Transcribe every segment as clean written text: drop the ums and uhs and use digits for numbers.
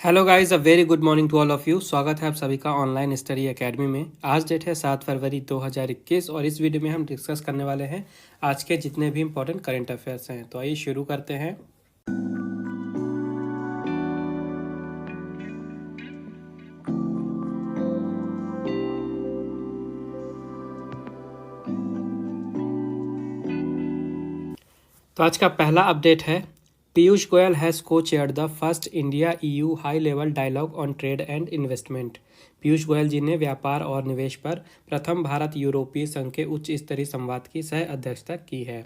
Hello guys, a very good morning to all of you. स्वागत है आप सभी का ऑनलाइन स्टडी एकेडमी में। आज डेट है 7 फरवरी 2021 और इस वीडियो में हम डिस्कस करने वाले हैं आज के जितने भी इम्पोर्टेंट करंट अफेयर्स हैं। तो आइए शुरू करते हैं। तो आज का पहला अपडेट है, Piyush Goyal has co chaired the first India EU high level dialogue on trade and investment. Piyush Goyal ji ने व्यापार और निवेश पर प्रथम भारत यूरोपीय संघ के उच्च स्तरीय संवाद की सह अध्यक्षता की है।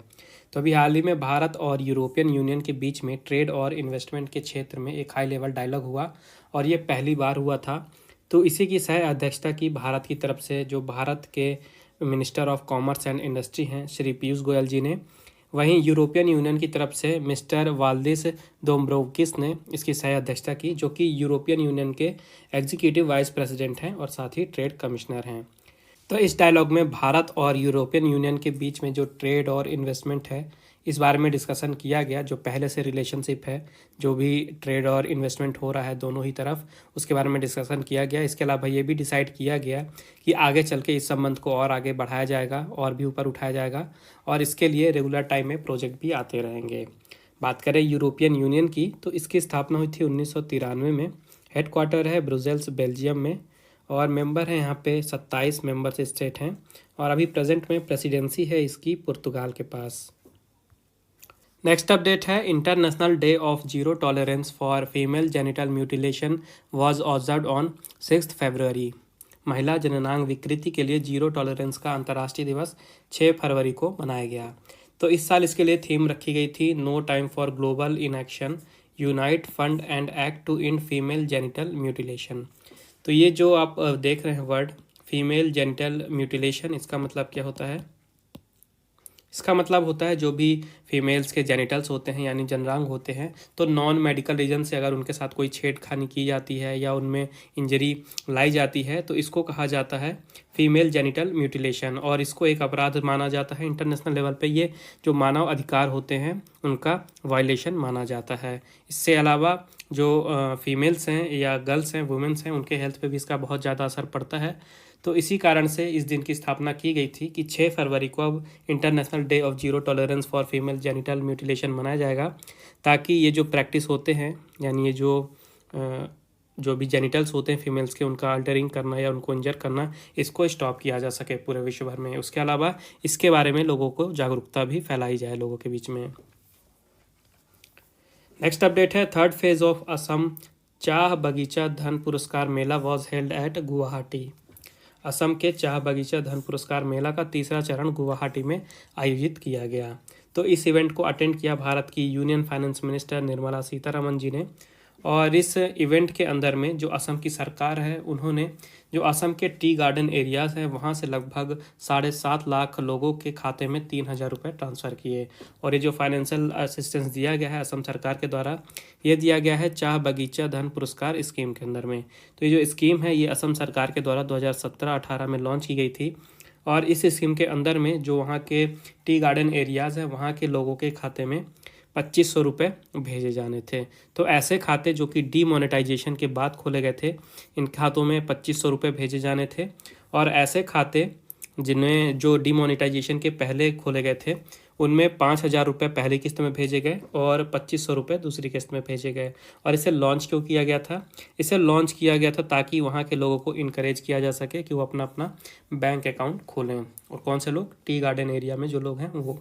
तो अभी हाल ही में भारत और यूरोपियन यूनियन के बीच में ट्रेड और इन्वेस्टमेंट के क्षेत्र में एक हाई लेवल डायलॉग हुआ और ये पहली बार हुआ था। तो इसी की सह अध्यक्षता की भारत की तरफ से जो भारत के minister of commerce and industry हैं श्री पीयूष गोयल जी ने, वहीं यूरोपियन यूनियन की तरफ से मिस्टर वाल्दिस डोम्ब्रोवस्किस ने इसकी सह अध्यक्षता की, जो कि यूरोपियन यूनियन के एग्जीक्यूटिव वाइस प्रेसिडेंट हैं और साथ ही ट्रेड कमिश्नर हैं। तो इस डायलॉग में भारत और यूरोपियन यूनियन के बीच में जो ट्रेड और इन्वेस्टमेंट है, इस बारे में डिस्कशन किया गया। जो पहले से रिलेशनशिप है, जो भी ट्रेड और इन्वेस्टमेंट हो रहा है दोनों ही तरफ, उसके बारे में डिस्कशन किया गया। इसके अलावा ये भी डिसाइड किया गया कि आगे चल के इस संबंध को और आगे बढ़ाया जाएगा और भी ऊपर उठाया जाएगा और इसके लिए रेगुलर टाइम में प्रोजेक्ट भी आते रहेंगे। बात करें यूरोपियन यूनियन की, तो इसकी स्थापना हुई थी 1993 में। हेडक्वार्टर है ब्रुसेल्स, बेल्जियम में, और मेंबर हैं यहाँ पे 27 मेंबर्स स्टेट हैं और अभी प्रेजेंट में प्रेसिडेंसी है इसकी पुर्तगाल के पास। नेक्स्ट अपडेट है, international day of zero tolerance for female genital mutilation was observed on 6 फरवरी। महिला जननांग विकृति के लिए जीरो टॉलरेंस का अंतर्राष्ट्रीय दिवस 6 फरवरी को मनाया गया। तो इस साल इसके लिए थीम रखी गई थी, no time for global inaction, unite fund and act to end female genital mutilation. तो ये जो आप देख रहे हैं वर्ड फीमेल जेनिटल म्यूटिलेशन, इसका मतलब क्या होता है? इसका मतलब होता है जो भी फीमेल्स के जेनिटल्स होते हैं यानी जननांग होते हैं, तो नॉन मेडिकल रीजन से अगर उनके साथ कोई छेड़खानी की जाती है या उनमें इंजरी लाई जाती है तो इसको कहा जाता है फीमेल जेनिटल म्यूटिलेशन और इसको एक अपराध माना जाता है इंटरनेशनल लेवल पे। ये जो मानव अधिकार होते हैं उनका वायलेशन माना जाता है। इससे अलावा जो फीमेल्स हैं या गर्ल्स हैं, वुमेन्स हैं, उनके हेल्थ पे भी इसका बहुत ज़्यादा असर पड़ता है। तो इसी कारण से इस दिन की स्थापना की गई थी कि 6 फरवरी को अब international day of zero tolerance for female genital mutilation मनाया जाएगा, ताकि ये जो प्रैक्टिस होते हैं यानी ये जो भी जेनिटल्स होते हैं फीमेल्स के, उनका अल्टरिंग करना या उनको इंजर करना, इसको स्टॉप किया जा सके पूरे विश्व भर में। उसके अलावा इसके बारे में लोगों को जागरूकता भी फैलाई जाए लोगों के बीच में। नेक्स्ट अपडेट है, third phase of Assam Chah Bagicha Dhan Puraskar Mela was held at Guwahati. Assam के चाह बगीचा धन पुरस्कार मेला का तीसरा चरण गुवाहाटी में आयोजित किया गया। तो इस इवेंट को अटेंड किया भारत की union finance minister Nirmala Sitharaman ji ने। और इस इवेंट के अंदर में जो असम की सरकार है, उन्होंने जो असम के टी गार्डन एरियाज़ हैं वहाँ से लगभग 7.5 लाख लोगों के खाते में 3,000 रुपये ट्रांसफ़र किए। और ये जो फाइनेंशियल असिस्टेंस दिया गया है असम सरकार के द्वारा, ये दिया गया है चाह बगीचा धन पुरस्कार स्कीम के अंदर में। तो ये जो स्कीम है ये असम सरकार के द्वारा 2017-18 में लॉन्च की गई थी और इस स्कीम के अंदर में जो वहाँ के टी गार्डन एरियाज़ हैं वहाँ के लोगों के खाते में 2500 रुपये भेजे जाने थे। तो ऐसे खाते जो कि डीमोनेटाइजेशन के बाद खोले गए थे, इन खातों में 2500 रुपये भेजे जाने थे। और ऐसे खाते जिन्हें जो डीमोनेटाइजेशन के पहले खोले गए थे उनमें 5,000 रुपये पहली किस्त में भेजे गए और 2500 रुपये दूसरी किस्त में भेजे गए। और इसे लॉन्च क्यों किया गया था? इसे लॉन्च किया गया था ताकि वहाँ के लोगों को इनकरेज किया जा सके कि वो अपना अपना बैंक अकाउंट खोलें। और कौन से लोग? टी गार्डन एरिया में जो लोग हैं वो।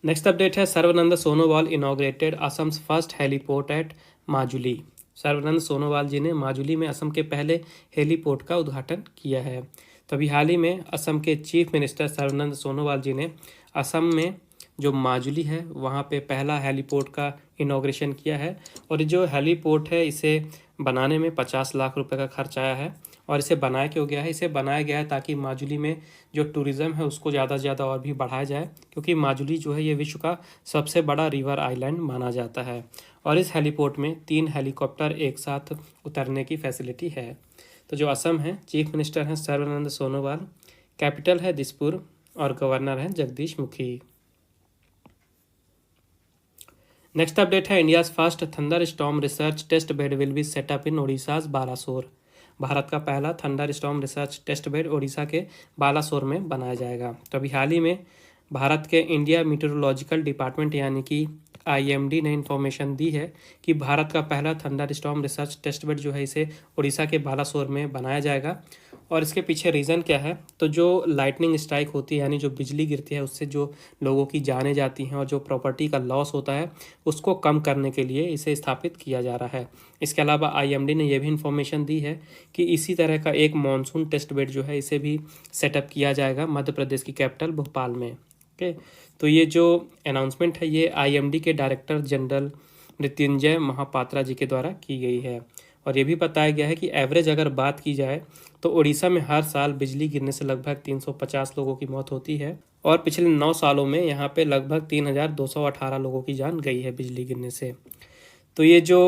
नेक्स्ट अपडेट है, Sarbananda Sonowal inaugurated Assam's first heliport at Majuli. Sarbananda Sonowal ji ने माजुली में असम के पहले हेलीपोर्ट का उद्घाटन किया है। तो अभी हाल ही में असम के चीफ मिनिस्टर सर्बानंद सोनोवाल जी ने असम में जो माजुली है वहाँ पे पहला हेलीपोर्ट का इनॉग्रेशन किया है। और जो हेलीपोर्ट है इसे बनाने में 50 लाख रुपए का खर्च आया है। और इसे बनाया क्यों गया है? इसे बनाया गया है ताकि माजुली में जो टूरिज़्म है उसको ज़्यादा से ज़्यादा और भी बढ़ाया जाए, क्योंकि माजुली जो है ये विश्व का सबसे बड़ा रिवर आइलैंड माना जाता है। और इस हेलीपोर्ट में 3 हेलीकॉप्टर एक साथ उतरने की फैसिलिटी है। तो जो असम है, चीफ मिनिस्टर हैं सर्बानंद सोनोवाल, कैपिटल है दिसपुर और गवर्नर हैं जगदीश मुखी। नेक्स्ट अपडेट है India's first thunder storm research test bed will be set up in Odisha's Balasore. Bharat का पहला thunder storm research test bed Odisha के बालासोर में बनाया जाएगा। तो अभी हाल ही में भारत के इंडिया मीटरोलॉजिकल डिपार्टमेंट यानी कि IMD ने इन्फॉर्मेशन दी है कि भारत का पहला thunder storm research test bed जो है इसे उड़ीसा के बालासोर में बनाया जाएगा। और इसके पीछे रीज़न क्या है, तो जो लाइटनिंग स्ट्राइक होती है यानी जो बिजली गिरती है उससे जो लोगों की जानें जाती हैं और जो प्रॉपर्टी का लॉस होता है उसको कम करने के लिए इसे स्थापित किया जा रहा है। इसके अलावा IMD ने यह भी इन्फॉर्मेशन दी है कि इसी तरह का एक मानसून टेस्ट बेड जो है इसे भी सेटअप किया जाएगा मध्य प्रदेश की कैपिटल भोपाल में। ओके, तो ये जो अनाउंसमेंट है ये IMD के डायरेक्टर जनरल मृत्युंजय महापात्रा जी के द्वारा की गई है। और ये भी बताया गया है कि एवरेज अगर बात की जाए तो उड़ीसा में हर साल बिजली गिरने से लगभग 350 लोगों की मौत होती है और पिछले 9 सालों में यहाँ पे लगभग 3218 लोगों की जान गई है बिजली गिरने से। तो ये जो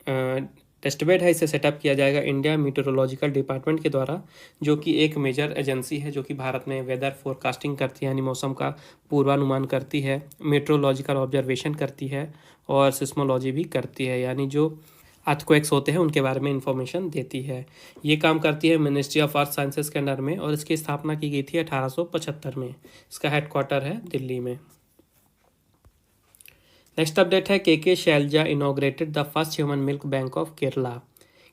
टेस्ट बेड है इसे सेटअप किया जाएगा इंडिया मीटरोलॉजिकल डिपार्टमेंट के द्वारा, जो कि एक मेजर एजेंसी है जो कि भारत में वेदर फोरकास्टिंग करती है यानी मौसम का पूर्वानुमान करती है, मेट्रोलॉजिकल ऑब्जर्वेशन करती है और सिस्मोलॉजी भी करती है यानी जो अर्थक्वेक्स होते हैं उनके बारे में इंफॉर्मेशन देती है। ये काम करती है मिनिस्ट्री ऑफ अर्थ साइंसेज के अंडर में और इसकी स्थापना की गई थी 1875 में। इसका हेडक्वार्टर है दिल्ली में। नेक्स्ट अपडेट है K Shailaja inaugurated the first human milk bank of Kerala.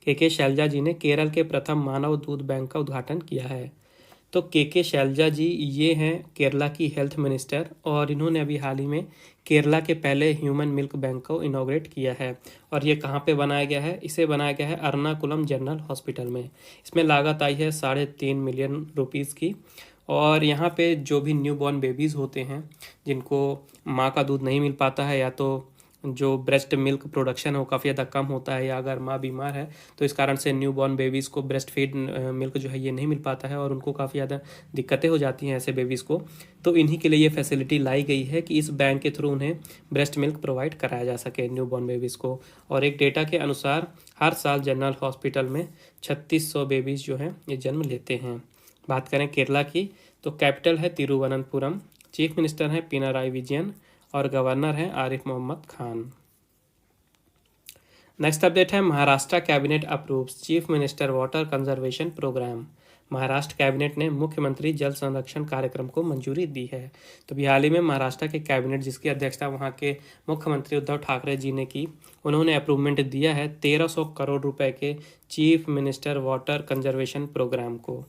K Shailaja जी ने केरल के प्रथम मानव दूध बैंक का उद्घाटन किया है। तो के शैलजा जी ये हैं केरला की हेल्थ मिनिस्टर और इन्होंने अभी हाल ही में केरला के पहले ह्यूमन मिल्क बैंक को इनॉग्रेट किया है। और ये कहाँ पे बनाया गया है, इसे बनाया गया है एर्नाकुलम जनरल हॉस्पिटल में। इसमें लागत आई है 3.5 मिलियन रुपीज़ की। और यहाँ पे जो भी न्यू बॉर्न बेबीज़ होते हैं जिनको माँ का दूध नहीं मिल पाता है या तो जो ब्रेस्ट मिल्क प्रोडक्शन है वो काफ़ी ज़्यादा कम होता है या अगर माँ बीमार है तो इस कारण से न्यू बॉर्न बेबीज़ को ब्रेस्ट फीड मिल्क जो है ये नहीं मिल पाता है और उनको काफ़ी ज़्यादा दिक्कतें हो जाती हैं ऐसे बेबीज़ को। तो इन्हीं के लिए ये फैसिलिटी लाई गई है कि इस बैंक के थ्रू उन्हें ब्रेस्ट मिल्क प्रोवाइड कराया जा सके न्यू बॉर्न बेबीज़ को। और एक डेटा के अनुसार हर साल जनरल हॉस्पिटल में 3600 बेबीज़ जो हैं ये जन्म लेते हैं। बात करें केरला की तो कैपिटल है तिरुवनंतपुरम, चीफ मिनिस्टर हैं पिनाराई विजयन और गवर्नर हैं आरिफ मोहम्मद खान। नेक्स्ट अपडेट है Maharashtra cabinet approves chief minister water conservation programme. Maharashtra cabinet ने मुख्यमंत्री जल संरक्षण कार्यक्रम को मंजूरी दी है। तो अभी हाल ही में महाराष्ट्र के कैबिनेट जिसकी अध्यक्षता वहाँ के मुख्यमंत्री उद्धव ठाकरे जी ने की, उन्होंने अप्रूवमेंट दिया है 1300 करोड़ रुपए के chief minister water conservation programme को।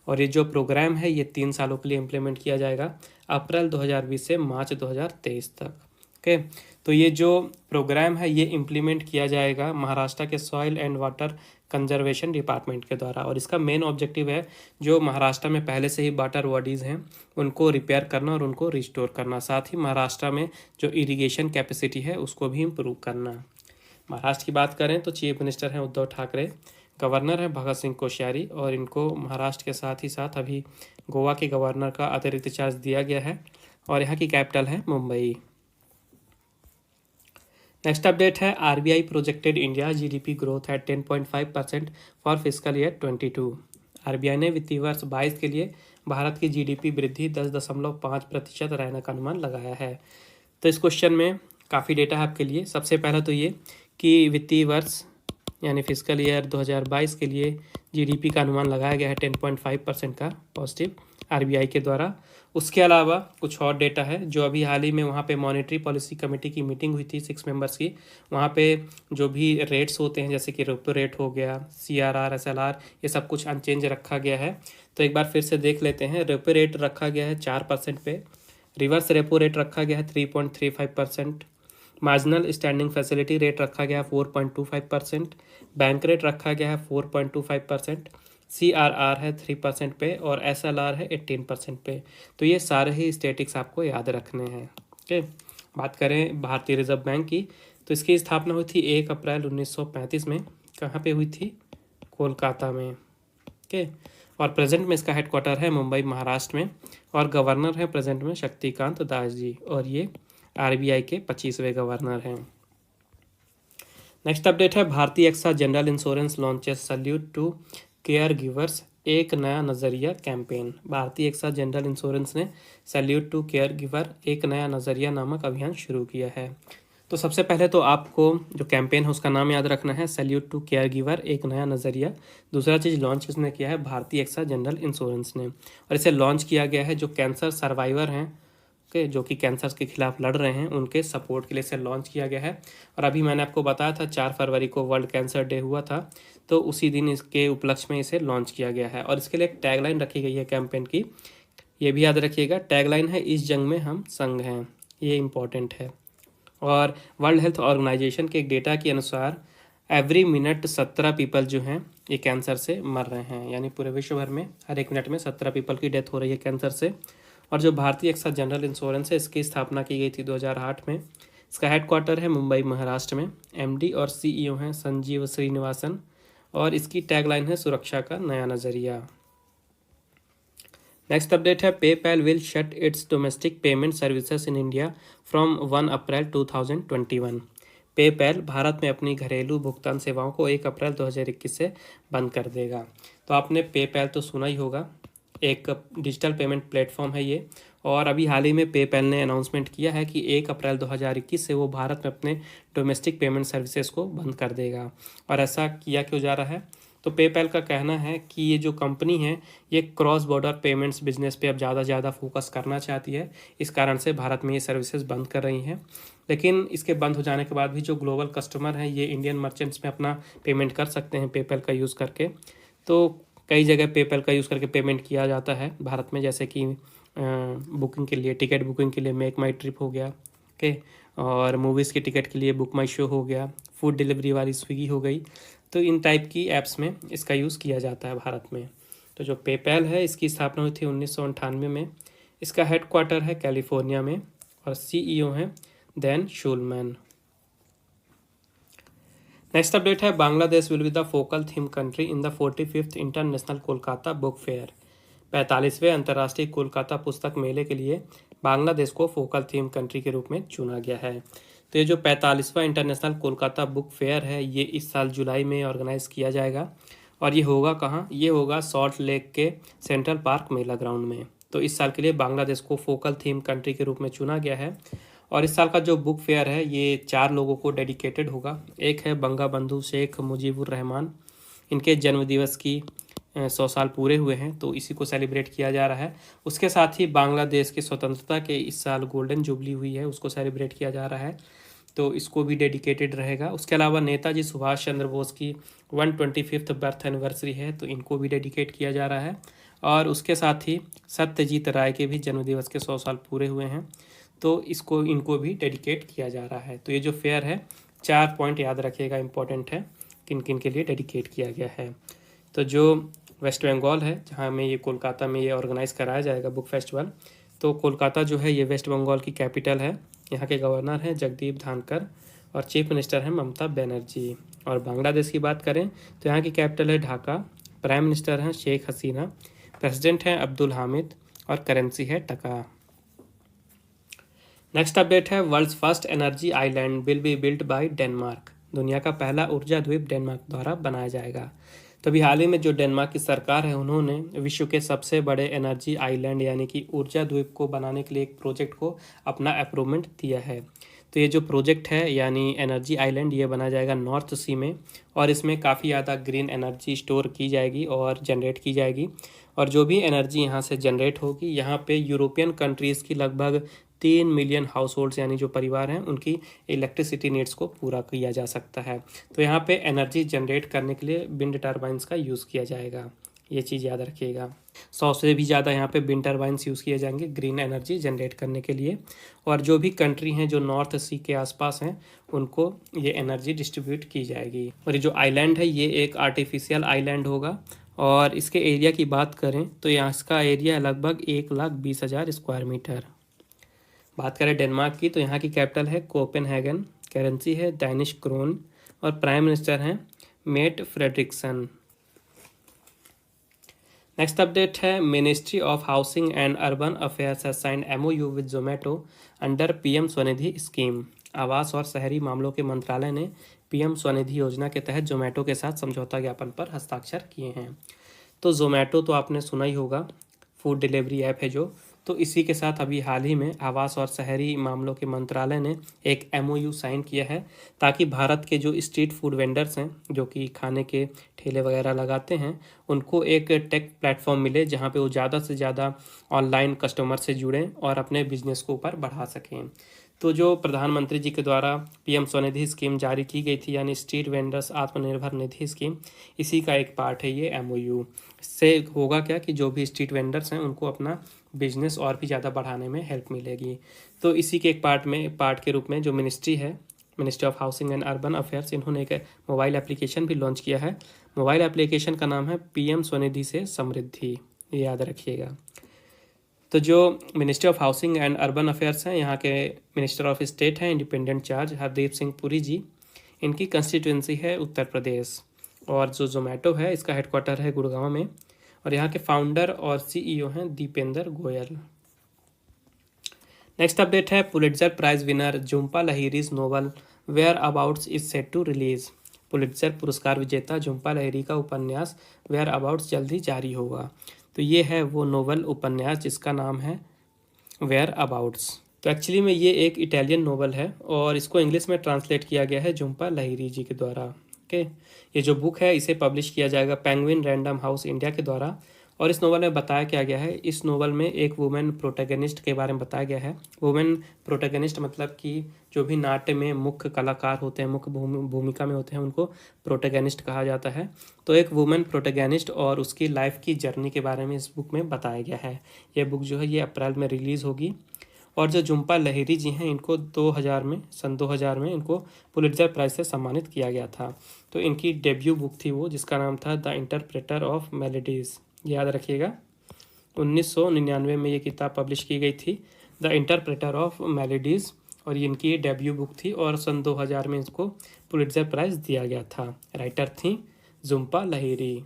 और ये जो प्रोग्राम है ये 3 सालों के लिए इम्प्लीमेंट किया जाएगा, अप्रैल 2020 से मार्च 2023 तक। ओके, तो ये जो प्रोग्राम है ये इम्प्लीमेंट किया जाएगा महाराष्ट्र के soil and water conservation department के द्वारा। और इसका मेन ऑब्जेक्टिव है जो महाराष्ट्र में पहले से ही वाटर बॉडीज़ हैं उनको रिपेयर करना और उनको रिस्टोर करना, साथ ही महाराष्ट्र में जो इरिगेशन कैपेसिटी है उसको भी इम्प्रूव करना। महाराष्ट्र की बात करें तो चीफ मिनिस्टर हैं उद्धव ठाकरे, गवर्नर है भगत सिंह कोश्यारी और इनको महाराष्ट्र के साथ ही साथ अभी गोवा के गवर्नर का अतिरिक्त चार्ज दिया गया है और यहाँ की कैपिटल है मुंबई। नेक्स्ट अपडेट है RBI projected India GDP growth है 10.5% फॉर फिस्कल ईयर 22। RBI ने वित्तीय वर्ष 22 के लिए भारत की GDP वृद्धि 10.5% रहने का अनुमान लगाया है। तो इस क्वेश्चन में काफ़ी डेटा है आपके लिए। सबसे पहला तो ये कि वित्तीय वर्ष यानी फिस्कल ईयर 2022 के लिए GDP का अनुमान लगाया गया है 10.5% का पॉजिटिव RBI के द्वारा। उसके अलावा कुछ और डेटा है जो अभी हाल ही में वहाँ पे मॉनेटरी पॉलिसी कमेटी की मीटिंग हुई थी 6 मेंबर्स की। वहाँ पे जो भी रेट्स होते हैं जैसे कि रेपो रेट हो गया, CRR SLR, ये सब कुछ अनचेंज रखा गया है। तो एक बार फिर से देख लेते हैं। रेपो रेट रखा गया है 4% पे, रिवर्स रेपो रेट रखा गया है 3.35%, मार्जिनल स्टैंडिंग फैसिलिटी रेट रखा गया है 4.25%, बैंक रेट रखा गया है 4.25%, CRR है 3% पे और SLR है 18% पे। तो ये सारे ही स्टेटिक्स आपको याद रखने हैं। ओके, बात करें भारतीय रिजर्व बैंक की तो इसकी स्थापना हुई थी 1 अप्रैल 1935 में। कहाँ पे हुई थी? कोलकाता में। ओके, और प्रेजेंट में इसका हेडक्वार्टर है मुंबई महाराष्ट्र में और गवर्नर है प्रेजेंट में शक्तिकांत दास जी और ये RBI के 25वें गवर्नर हैं। नेक्स्ट अपडेट है Bharti AXA general insurance launches salute to caregivers एक नया नज़रिया campaign. Bharti AXA general insurance ने सैल्यूट टू केयर गिवर एक नया नज़रिया नामक अभियान शुरू किया है। तो सबसे पहले तो आपको जो कैंपेन है उसका नाम याद रखना है, सैल्यूट टू केयर गिवर, एक नया नज़रिया। दूसरा चीज़ लॉन्च किसने किया है, भारतीय एक्सा जनरल इंश्योरेंस ने। और इसे लॉन्च किया गया है जो कैंसर सर्वाइवर हैं के, जो कि कैंसर के खिलाफ लड़ रहे हैं, उनके सपोर्ट के लिए इसे लॉन्च किया गया है। और अभी मैंने आपको बताया था 4 फरवरी को वर्ल्ड कैंसर डे हुआ था, तो उसी दिन इसके उपलक्ष्य में इसे लॉन्च किया गया है। और इसके लिए एक टैगलाइन रखी गई है कैंपेन की, ये भी याद रखिएगा, टैगलाइन है इस जंग में हम संग हैं, ये इंपॉर्टेंट है। और वर्ल्ड हेल्थ ऑर्गेनाइजेशन के एक डेटा के अनुसार एवरी मिनट 17 पीपल जो हैं ये कैंसर से मर रहे हैं, यानी पूरे विश्व भर में हर एक मिनट में 17 पीपल की डेथ हो रही है कैंसर से। और जो भारतीय एक्सा जनरल इंश्योरेंस है इसकी स्थापना की गई थी 2008 में। इसका हेडक्वार्टर है मुंबई महाराष्ट्र में। एमडी और सीईओ हैं संजीव श्रीनिवासन। और इसकी टैगलाइन है सुरक्षा का नया नज़रिया। नेक्स्ट अपडेट है, PayPal will shut it's domestic payment services in India from 1 April 2021। PayPal Bharat में अपनी घरेलू भुगतान सेवाओं को 1 अप्रैल 2021 से बंद कर देगा। तो आपने पेपैल तो सुना ही होगा, एक डिजिटल पेमेंट प्लेटफॉर्म है ये। और अभी हाल ही में पेपैल ने अनाउंसमेंट किया है कि 1 अप्रैल 2021 से वो भारत में अपने डोमेस्टिक पेमेंट सर्विसेज को बंद कर देगा। और ऐसा किया क्यों जा रहा है, तो पेपैल का कहना है कि ये जो कंपनी है ये क्रॉस बॉर्डर पेमेंट्स बिजनेस पे अब ज़्यादा फोकस करना चाहती है, इस कारण से भारत में ये सर्विसेज बंद कर रही हैं। लेकिन इसके बंद हो जाने के बाद भी जो ग्लोबल कस्टमर हैं ये इंडियन मर्चेंट्स में अपना पेमेंट कर सकते हैं पेपैल का यूज़ करके। तो कई जगह पेपैल का यूज़ करके पेमेंट किया जाता है भारत में, जैसे कि बुकिंग के लिए, टिकट बुकिंग के लिए मेक माई ट्रिप हो गया, ओके, और मूवीज़ के टिकट के लिए बुक माई शो हो गया, फूड डिलीवरी वाली स्विगी हो गई। तो इन टाइप की ऐप्स में इसका यूज़ किया जाता है भारत में। तो जो पेपैल है इसकी स्थापना हुई थी 1998 में। इसका हेडक्वार्टर है कैलिफोर्निया में और सीईओ हैं दैन शूलमैन। नेक्स्ट अपडेट है, Bangladesh will be the focal theme country in the 45th international Kolkata book fair. 45वें अंतर्राष्ट्रीय कोलकाता पुस्तक मेले के लिए बांग्लादेश को फोकल थीम कंट्री के रूप में चुना गया है। तो ये जो 45वां इंटरनेशनल कोलकाता बुक फेयर है ये इस साल जुलाई में ऑर्गेनाइज किया जाएगा। और ये होगा कहाँ, ये होगा सॉल्ट लेक के सेंट्रल पार्क मेला ग्राउंड में। तो इस साल के लिए बांग्लादेश को फोकल थीम कंट्री के रूप में चुना गया है। और इस साल का जो बुक फेयर है ये 4 लोगों को डेडिकेटेड होगा। एक है बंगा बंधु शेख मुजीबुर रहमान, इनके जन्मदिवस की 100 साल पूरे हुए हैं, तो इसी को सेलिब्रेट किया जा रहा है। उसके साथ ही बांग्लादेश की स्वतंत्रता के इस साल गोल्डन जुबली हुई है, उसको सेलिब्रेट किया जा रहा है, तो इसको भी डेडिकेटेड रहेगा। उसके अलावा नेताजी सुभाष चंद्र बोस की 125th बर्थ एनिवर्सरी है, तो इनको भी डेडिकेट किया जा रहा है। और उसके साथ ही सत्यजीत राय के भी जन्मदिवस के 100 साल पूरे हुए हैं, तो इनको भी डेडिकेट किया जा रहा है। तो ये जो फेयर है 4 पॉइंट याद रखिएगा, इंपॉर्टेंट है, किन किन के लिए डेडिकेट किया गया है। तो जो वेस्ट बंगाल है जहाँ में ये कोलकाता में ये ऑर्गेनाइज कराया जाएगा बुक फेस्टिवल, तो कोलकाता जो है ये वेस्ट बंगाल की कैपिटल है। यहाँ के गवर्नर हैं जगदीप धानकर और चीफ मिनिस्टर हैं ममता बनर्जी। और बांग्लादेश की बात करें तो यहाँ की कैपिटल है ढाका, प्राइम मिनिस्टर हैं शेख हसीना, प्रेसिडेंट हैं अब्दुल हामिद और करेंसी है टका। नेक्स्ट अपडेट है, world's first energy island will be built by Denmark. दुनिया का पहला ऊर्जा द्वीप डेनमार्क द्वारा बनाया जाएगा। तो अभी हाल ही में जो डेनमार्क की सरकार है उन्होंने विश्व के सबसे बड़े एनर्जी आइलैंड यानी कि ऊर्जा द्वीप को बनाने के लिए एक प्रोजेक्ट को अपना अप्रूवमेंट दिया है। तो ये जो प्रोजेक्ट है यानी एनर्जी आइलैंड ये बनाया जाएगा नॉर्थ सी में, और इसमें काफ़ी ज़्यादा ग्रीन एनर्जी स्टोर की जाएगी और जनरेट की जाएगी। और जो भी एनर्जी यहाँ से जनरेट होगी यहाँ पे यूरोपियन कंट्रीज़ की लगभग 3 मिलियन हाउस होल्ड्स यानी जो परिवार हैं उनकी इलेक्ट्रिसिटी नीड्स को पूरा किया जा सकता है। तो यहाँ पे एनर्जी जनरेट करने के लिए विंड टर्बाइंस का यूज़ किया जाएगा, ये चीज़ याद रखिएगा। 100 से भी ज़्यादा यहाँ पे विंड टर्बाइंस यूज़ किए जाएंगे ग्रीन एनर्जी जनरेट करने के लिए। और जो भी कंट्री हैं जो नॉर्थ सी के आसपास हैं उनको ये एनर्जी डिस्ट्रीब्यूट की जाएगी। और ये जो आइलैंड है ये एक आर्टिफिशियल आइलैंड होगा। और इसके एरिया की बात करें तो यहाँ इसका एरिया लगभग 1,20,000 स्क्वायर मीटर। बात करें डेनमार्क की तो यहाँ की कैपिटल है कोपेनहेगन, करेंसी है डैनिश क्रोन और प्राइम मिनिस्टर हैं मेट फ्रेडरिक्सन। नेक्स्ट अपडेट है, ministry of housing and urban affairs has signed MOU with Zomato under PM Svanidhi scheme. आवास और शहरी मामलों के मंत्रालय ने PM स्वनिधि योजना के तहत जोमेटो के साथ समझौता ज्ञापन पर हस्ताक्षर किए हैं। तो जोमेटो तो आपने सुना ही होगा, फूड डिलीवरी ऐप है जो, तो इसी के साथ अभी हाल ही में आवास और शहरी मामलों के मंत्रालय ने एक MOU साइन किया है, ताकि भारत के जो स्ट्रीट फूड वेंडर्स हैं, जो कि खाने के ठेले वगैरह लगाते हैं, उनको एक टेक प्लेटफॉर्म मिले जहां पे वो ज़्यादा से ज़्यादा ऑनलाइन कस्टमर से जुड़ें और अपने बिजनेस को ऊपर बढ़ा सकें। तो जो प्रधानमंत्री जी के द्वारा PM स्वनिधि स्कीम जारी की गई थी, यानी street vendors Atmanirbhar Nidhi scheme, इसी का एक पार्ट है ये MOU। इससे होगा क्या कि जो भी स्ट्रीट वेंडर्स हैं उनको अपना बिजनेस और भी ज़्यादा बढ़ाने में हेल्प मिलेगी। तो इसी के एक पार्ट के रूप में जो मिनिस्ट्री है, ministry of housing and urban affairs, इन्होंने एक मोबाइल एप्लीकेशन भी लॉन्च किया है। मोबाइल एप्लीकेशन का नाम है PM स्वनिधि से समृद्धि, ये याद रखिएगा। तो जो ministry of housing and urban affairs हैं, यहाँ के मिनिस्टर ऑफ स्टेट हैं इंडिपेंडेंट चार्ज हरदीप सिंह पुरी जी। इनकी कंस्टिट्यूंसी है उत्तर प्रदेश, और जो जोमेटो है इसका हेडक्वार्टर है गुड़गांव में, और यहाँ के फाउंडर और CEO हैं दीपेंद्र गोयल। नेक्स्ट अपडेट है Pulitzer prize winner Jhumpa Lahiri's novel whereabouts is set to release. Pulitzer पुरस्कार विजेता झुम्पा लाहिरी का उपन्यास वेयर अबाउट्स जल्द ही जारी होगा। तो ये है वो नोवेल उपन्यास जिसका नाम है वेयर अबाउट्स। तो एक्चुअली में ये एक इटालियन नोवेल है और इसको इंग्लिश में ट्रांसलेट किया गया है झुम्पा लाहिरी जी के द्वारा। ओके, ये जो बुक है इसे पब्लिश किया जाएगा पेंगुइन रैंडम हाउस इंडिया के द्वारा। और इस नोवेल में बताया क्या गया है, इस नोवेल में एक वुमेन प्रोटैगनिस्ट के बारे में बताया गया है। वुमेन प्रोटैगनिस्ट मतलब कि जो भी नाट्य में मुख्य कलाकार होते हैं, मुख्य भूमिका में होते हैं, उनको प्रोटैगनिस्ट कहा जाता है। तो एक वुमेन प्रोटैगनिस्ट और उसकी लाइफ की जर्नी के बारे में इस बुक में बताया गया है। ये बुक जो है ये अप्रैल में रिलीज़ होगी। और जो झुम्पा लाहिरी जी हैं इनको सन 2000 में इनको पुलिट्जर प्राइज से सम्मानित किया गया था। तो इनकी डेब्यू बुक थी वो, जिसका नाम था द इंटरप्रेटर ऑफ मेलोडीज, याद रखिएगा। 1999 में ये किताब पब्लिश की गई थी, द इंटरप्रेटर ऑफ मेलोडीज, और ये इनकी डेब्यू बुक थी और सन 2000 में इसको पुलिट्जर प्राइज दिया गया था। राइटर थी झुम्पा लाहिरी।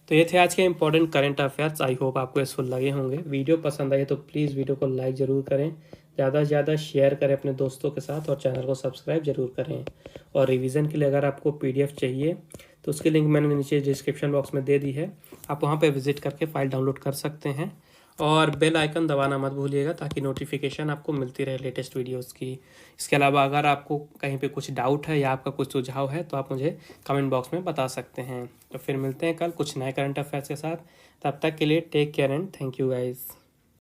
तो ये थे आज के important current affairs. I hope आपको यूजफुल लगे होंगे। वीडियो पसंद आए तो प्लीज़ वीडियो को लाइक ज़रूर करें, ज़्यादा से ज़्यादा शेयर करें अपने दोस्तों के साथ, और चैनल को सब्सक्राइब जरूर करें। और रिवीजन के लिए अगर आपको PDF चाहिए तो उसकी लिंक मैंने नीचे डिस्क्रिप्शन बॉक्स में दे दी है, आप वहाँ पे विजिट करके फाइल डाउनलोड कर सकते हैं। और बेल आइकन दबाना मत भूलिएगा ताकि नोटिफिकेशन आपको मिलती रहे लेटेस्ट वीडियोस की। इसके अलावा अगर आपको कहीं पे कुछ डाउट है या आपका कुछ सुझाव है तो आप मुझे कमेंट बॉक्स में बता सकते हैं। तो फिर मिलते हैं कल कुछ नए करंट अफेयर्स के साथ। तब तक के लिए take care and thank you guys.